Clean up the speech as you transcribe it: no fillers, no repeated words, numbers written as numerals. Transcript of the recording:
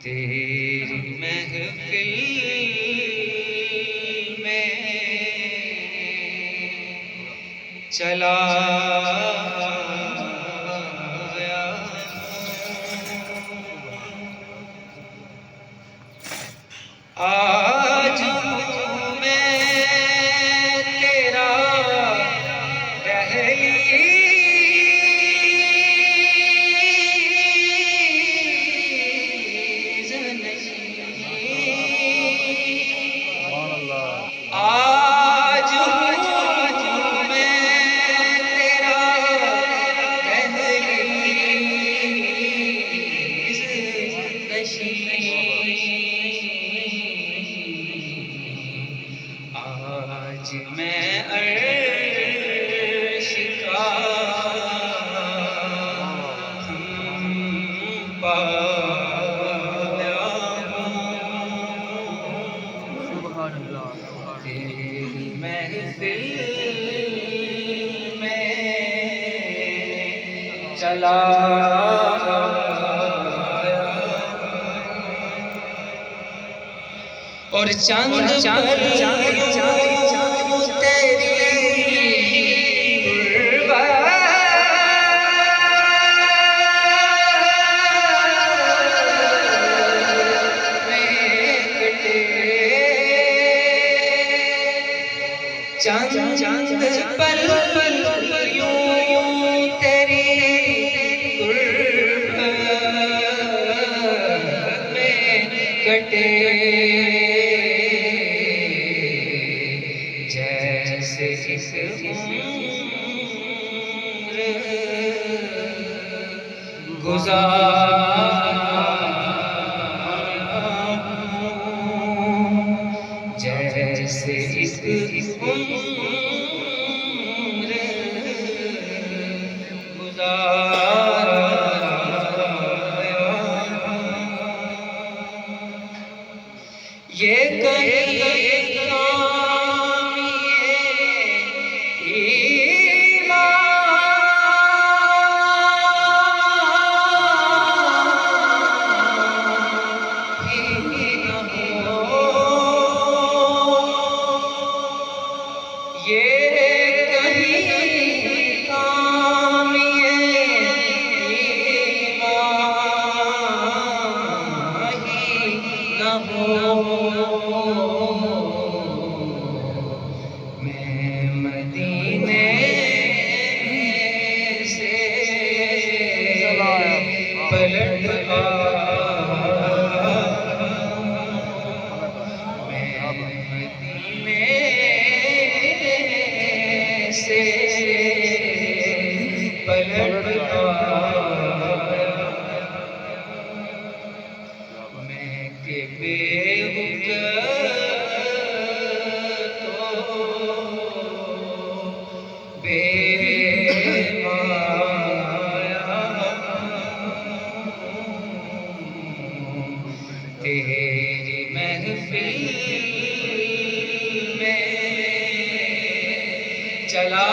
تیری محفل میں چلا آیا آج میں تیرا دہلیز نہیں، آج میں تیرا دہلیز نشین، آج میں عرش کا پایا ہوں، تیری محفل میں چلا اور چند تیری غربت میں کٹے، چند پل یوں تیری غربت میں کٹے، جیسے اس عمر گزارا ہوں، جیسے اس عمر گزارا یہ میں مدینے سے پلٹ آیا، میں مدینے سے پلٹ آیا، میں کہ بیہوش تیری محفل میں چلا